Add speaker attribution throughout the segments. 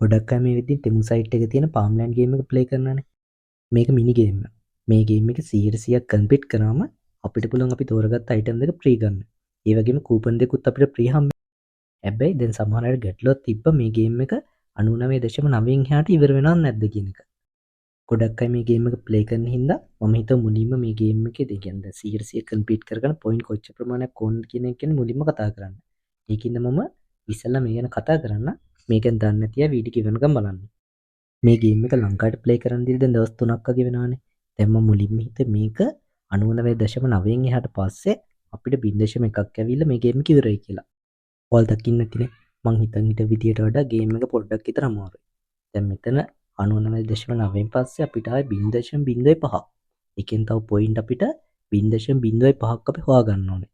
Speaker 1: ගොඩක් අය මේ විදිහට තෙමු සයිට් එකේ තියෙන පාම්ලෑන්ඩ් ගේම් එක ප්ලේ කරනවානේ. මේක මිනි ගේම් එකක්. මේ ගේම් එක 100%ක් කම්ප්ලීට් කරාම අපිට පුළුවන් අපි තෝරගත්ත අයිටම් දෙක ෆ්‍රී ගන්න. ඒ වගේම කූපන් දෙකුත් අපිට ෆ්‍රී හම්බ. හැබැයි දැන් සමහර අයට ගැටලුවක් තිබ්බ මේ ගේම් එක 99.9න් එහාට ඉවර වෙනවද නැද්ද කියන එක. ගොඩක් අය මේ ගේම් එක ප්ලේ කරන හින්දා මම හිතුවා මුලින්ම මේ ගේම් එකේ දෙකෙන් දැන් 100% කම්ප්ලීට් කරගන්න පොයින්ට් කොච්චර ප්‍රමාණයක් ඕනද කියන එක ගැන මුලින්ම කතා කරන්න. ඒකින්ද මම ඉස්සෙල්ලා මේ ගැන කතා කරන්න. මේකෙන් දන්නේ නැති අය වීඩියෝ කිව්වනකම් බලන්න. මේ ගේම් එක ලංකාවට ප්ලේ කරන් දීලා දැන් දවස් 3ක් වගේ වෙනවානේ. දැන් මම මුලින්ම හිතුවේ මේක 99.9න් එහාට පස්සේ අපිට 0.1ක් ඇවිල්ලා මේ ගේම් එක ඉවරයි කියලා. ඔයාලා දකින්න ඇතිනේ. මං හිතන් හිට විදියට වඩා ගේම් එක පොඩ්ඩක් විතර අමාරුයි. දැන් මෙතන 99.9න් පස්සේ අපිට ආයේ 0.05ක්. ඒකෙන් තව පොයින්ට් අපිට 0.05ක් අපි හොයාගන්න ඕනේ.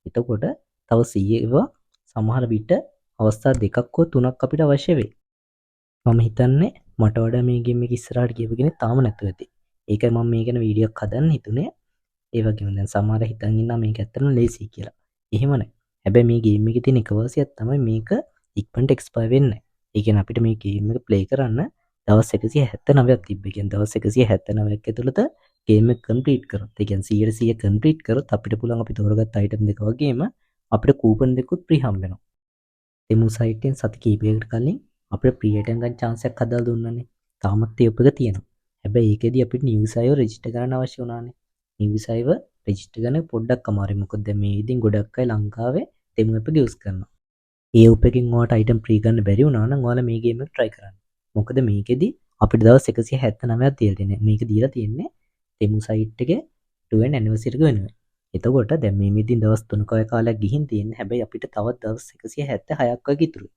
Speaker 1: එතකොට තව 100ව සමහර විට අවස්ථා දෙකක් හෝ තුනක් අපිට අවශ්‍ය වෙයි. මම හිතන්නේ මට වඩා මේ ගේම් එක ඉස්සරහට ගියපු කෙනෙක් තාම නැතුව ඇති. ඒකයි මම මේ ගැන වීඩියෝ එකක් හදන්න හිතුනේ. ඒ වගේම දැන් සමහර හිතන් ඉන්නවා මේක ඇත්තටම ලේසි කියලා. එහෙම නැහැ. හැබැයි මේ ගේම් එකේ තියෙන එක වාසියක් තමයි මේක ඉක්මනට එක්ස්පයර් වෙන්නේ නැහැ. ඒ කියන්නේ අපිට මේ ගේම් එක ප්ලේ කරන්න දවස් 179ක් තිබ්බ. ඒ කියන්නේ දවස් 179ක් ඇතුළත ගේම් එක කම්ප්ලීට් කරොත්, ඒ කියන්නේ 100% කම්ප්ලීට් කරොත් අපිට පුළුවන් අපි තෝරගත්ත අයිටම් දෙක වගේම අපිට කූපන් දෙකකුත් ෆ්‍රී හම්බ වෙනවා. තෙමු සයිට් එකෙන් සති කිහිපයකට කලින් අපිට ෆ්‍රී අයිටම් ගන්න chance එකක් හදලා දුන්නානේ. තාමත් ඒ උපක තියෙනවා. හැබැයි ඒකෙදි අපිට නිව්ස් අයව රෙජිස්ටර් කරන්න අවශ්‍ය වුණානේ. නිව්ස් අයව රෙජිස්ටර් කරන්න පොඩ්ඩක් අමාරුයි. මොකද දැන් මේ ඉතින් ගොඩක් අය ලංකාවේ තෙමු app එක යූස් කරනවා. ඒ app එකෙන් ඔයාලට අයිටම් ෆ්‍රී ගන්න බැරි වුණා නම් ඔයාලා මේ ගේම් එක try කරන්න. මොකද මේකෙදි අපිට දවස් 179ක් දීලා තියෙනවා. මේක දීලා තියෙන්නේ තෙමු සයිට් එකේ 2nd anniversary එක වෙනුවෙන්. එතකොට දැන් මේ මෙදින් දවස් 3ක වගේ කාලයක් ගිහින් තියෙන්නේ. හැබැයි අපිට තවත් දවස් 176ක් වගේ ඉතුරුයි.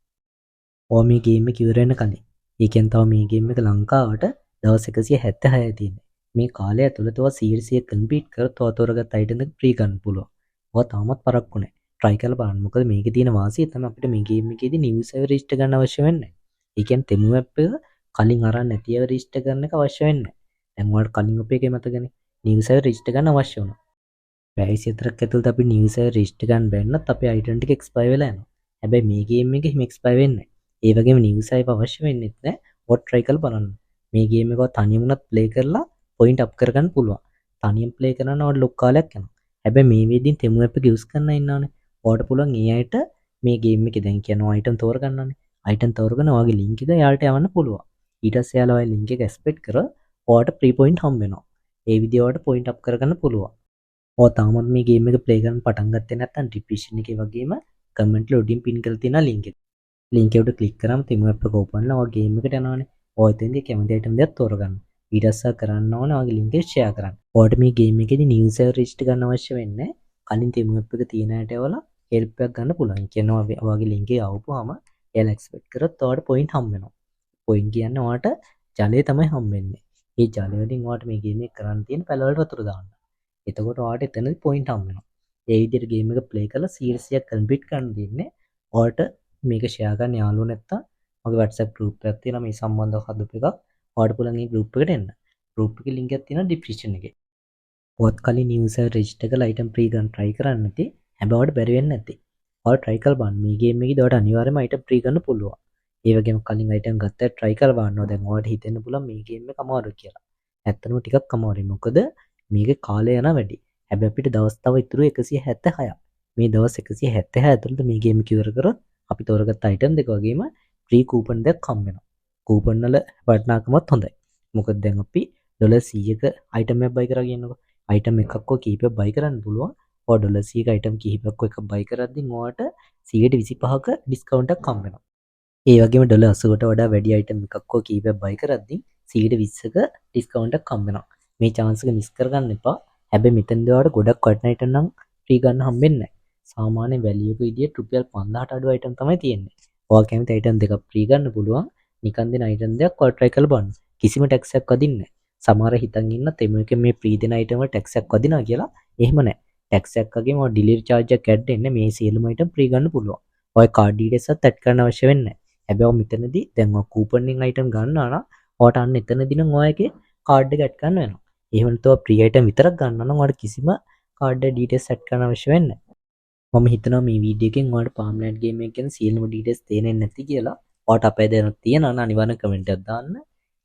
Speaker 1: ඔයා මේ ගේම් එක ඉවර වෙන කලින්. ඒ කියන්නේ තව මේ ගේම් එක ලංකාවට දවස් 176යි තියෙන්නේ. මේ කාලය ඇතුළත ඔයා 100% කම්ප්ලීට් කරත් ඔයා තෝරගත්ත අයිටම් එක ෆ්‍රී ගන්න පුළුවන්. ඔයා තාමත් පරක්කු නැහැ. try කරලා බලන්න. මොකද මේකේ තියෙන වාසිය තමයි අපිට මේ ගේම් එකේදී නිව්ස් එක රෙජිස්ටර් ගන්න අවශ්‍ය වෙන්නේ. ඒ කියන්නේ තෙමු app එක කලින් අරන් නැතිව රෙජිස්ටර් කරන එක අවශ්‍ය වෙන්නේ. දැන් ඔයාලට කලින් ඔප් එකේ මතකනේ. නිව්ස් එක රෙජිස්ටර් ගන්න අවශ්‍ය වුණා. පැය 24ක් ඇතුළත අපි නිව්ස් එක රෙජිස්ටර් ගන්න බැන්නත් අපේ අයිටම් ටික එක්ස්පයර් වෙලා යනවා. හැබැයි මේ ගේම් එකේ හිම එක්ස්පයර් වෙන්නේ නැහැ. ඒ වගේම නිව්ස් එක අවශ්‍ය වෙන්නේ නැහැ. ඔත් try කරලා බලන්න. මේ ගේම් එක තනියම උනත් ප්ලේ කරලා පොයින්ට් අප් කරගන්න පුළුවන්. තනියම ප්ලේ කරනවා නම් ලොක් කාලයක් යනවා. හැබැයි මේ වෙද්දින් තෙමු app එක යූස් කරන්න ඉන්නවනේ. ඔයාලට පුළුවන් ඒ අයට මේ ගේම් එකේ දැන් කියනවා අයිටම් තෝරගන්නනේ. අයිටම් තෝරගෙන ඔයාගේ ලින්ක් එක එයාලට යවන්න පුළුවන්. ඊට පස්සේ එයාලා ඔයාගේ ලින්ක් එක ඇස්පෙක්ට් කර ඔයාලට ෆ්‍රී පොයින්ට් හම්බ වෙනවා. ඒ විදිහට පොයින්ට් අප් කරගන්න පුළුවන්. ඔයා තාමත් මේ ගේම් එක ප්ලේ කරන්න පටන් ගත්තේ නැත්නම් ඩිස්ක්‍රිප්ෂන් එකේ වගේම කමෙන්ට් වල උඩින් පින් කරලා තියෙනවා ලින්ක් එක. ලින්ක් එක උඩ ක්ලික් කරාම තෙමු app එක ඕපන් වෙනවා. ඔයා ගේම් එකට යනවානේ. ඔයා එතෙන්දී කැමති අයිටම් දෙයක් තෝරගන්න. ඊට පස්සේ කරන්න ඕනේ ඔයාගේ ලින්ක් එක ෂෙයා කරන්න. ඔයාලට මේ ගේම් එකේදී නිව්ස් එක රෙජිස්ටර් ගන්න අවශ්‍ය වෙන්නේ කලින් තෙමු app එක තියෙන ඇයට එවලා හෙල්ප් එකක් ගන්න පුළුවන්. ඒ කියන්නේ ඔයාගේ ලින්ක් එක ආවපුවාම එයාලා එක්ස්පෙක්ට් කරොත් ඔයාලට පොයින්ට් හම්බ වෙනවා. පොයින්ට් කියන්නේ ඔයාලට ජලය තමයි හම්බ වෙන්නේ. ඒ ජලය වලින් ඔයාලට මේ ගේම් එක කරන්න තියෙන පැලවලට වතුර දාන්න. එතකොට ඔයාලට එතනදී පොයින්ට් හම්බ වෙනවා. ඒ විදිහට ගේම් එක ප්ලේ කරලා 100ක් කම්ප්ලීට් කරන්න දෙන්නේ. ඔයාලට මේක ෂෙයා කරන්න යාළුවෝ නැත්තම් මගේ WhatsApp group එකක් තියෙනවා මේ සම්බන්ධව හදපු එකක්. ඔයාලට පුළුවන් මේ group එකට එන්න. group එකේ link එකක් තියෙනවා description එකේ. ඔයත් කලින් user register කරලා item free ගන්න try කරන්න නැති. හැබැයි ඔයාලට බැරි වෙන්නේ නැති. ඔයාලා try කරලා බලන්න. මේ game එකේදී ඔයාලට අනිවාර්යයෙන්ම item free ගන්න පුළුවන්. ඒ වගේම කලින් item ගත්තා try කරලා බලන්න. දැන් ඔයාලට හිතෙන්න පුළුවන් මේ game එක අමාරුයි කියලා. ඇත්තටම ටිකක් අමාරුයි. මොකද මේකේ කාලය යන වැඩි. හැබැයි අපිට දවස් තව ඉතුරු 176ක්. මේ දවස් 176 ඇතුළත මේ ගේම් එක ඉවර කරොත් අපි තෝරගත්ත අයිටම් දෙක වගේම ෆ්‍රී කූපන් දෙකක් හම්බ වෙනවා. කූපන් වල වටිනාකමත් හොඳයි. මොකද දැන් අපි ඩොලර් 100ක අයිටම් එකක් බයි කරා කියනකො. අයිටම් එකක් හෝ කීපයක් බයි කරන්න පුළුවන්. ඔය ඩොලර් 100ක අයිටම් කිහිපයක් හෝ එකක් බයි කරද්දී ඔයාලට 125ක ඩිස්කවුන්ට් එකක් හම්බ වෙනවා. ඒ වගේම ඩොලර් 80කට වඩා වැඩි අයිටම් එකක් හෝ කීපයක් බයි කරද්දී 120ක ඩිස්කවුන්ට් එකක් හම්බ වෙනවා. මේ chance එක මිස් කරගන්න එපා. හැබැයි මෙතනදී ඔයාලට ගොඩක් වටින අයිටම් නම් ෆ්‍රී ගන්න හම්බෙන්නේ නැහැ. සාමාන්‍ය වැලියු එක විදියට රුපියල් 5000ට අඩු අයිටම් තමයි තියෙන්නේ. ඔයා කැමති අයිටම් දෙකක් ෆ්‍රී ගන්න පුළුවන්. නිකන් දෙන අයිටම් දෙකක් ඔයා try කරලා බලන්න. කිසිම ටැක්ස් එකක් වදින්නේ නැහැ. සමහර හිතන් ඉන්න තෙමු එකේ මේ ෆ්‍රී දෙන අයිටම් වල ටැක්ස් එකක් වදිනවා කියලා. එහෙම නැහැ. ටැක්ස් එකක් වගේම ඔය ඩිලිවරි charge එකක් ඇඩ් වෙන්නේ මේ සියලුම අයිටම් ෆ්‍රී ගන්න පුළුවන්. ඔය කාඩ් ඩීටේල්ස් එකත් ඇඩ් කරන්න අවශ්‍ය වෙන්නේ නැහැ. හැබැයි ඔය මෙතනදී දැන් ඔය කූපන් එකෙන් අයිටම් ගන්නවා නම් ඔයාට අන්න එතනදී නම් ඔයගේ කාඩ් එක ඇඩ් කරන්න වෙනවා. එහෙම නැත්නම් ෆ්‍රී අයිටම් විතරක් ගන්නවා නම් ඔයාලට කිසිම කාඩ් ඩීටේල්ස් ඇඩ් කරන්න අවශ්‍ය වෙන්නේ නැහැ. මම හිතනවා මේ වීඩියෝ එකෙන් ඔයාලට පාම්ලෑන්ඩ් ගේම් එක ගැන සියලුම ඩීටේල්ස් තේරෙන්නේ නැති කියලා. ඔයාට අපේ දැනුත් තියෙනවා නම් අනිවාර්යෙන් කමෙන්ට් එකක් දාන්න.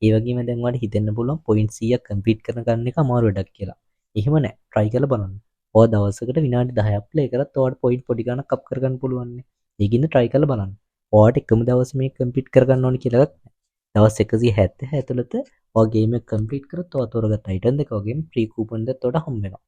Speaker 1: ඒ වගේම දැන් ඔයාලට හිතෙන්න පුළුවන් පොයින්ට් 100ක් කම්ප්ලීට් කරන ගන්න එක අමාරු වැඩක් කියලා. එහෙම නෑ. try කරලා බලන්න. ඔයා දවසකට විනාඩි 10ක් ප්ලේ කරත් ඔයාට පොයින්ට් පොඩි ගණනක් අප් කරගන්න පුළුවන් නේ. ඒකින්ද try කරලා බලන්න. ඔයාට එකම දවසේ මේක කම්ප්ලීට් කරගන්න ඕනේ කියලා එකක් නෑ. දවස් 170 ඇතුළත ඔයා ගේම් එක කම්ප්ලීට් කරොත් ඔයා තෝරගත්ත අයිටම් දෙක වගේම ෆ්‍රී කූපන් දෙකත් ඔයාට හම්බ වෙනවා.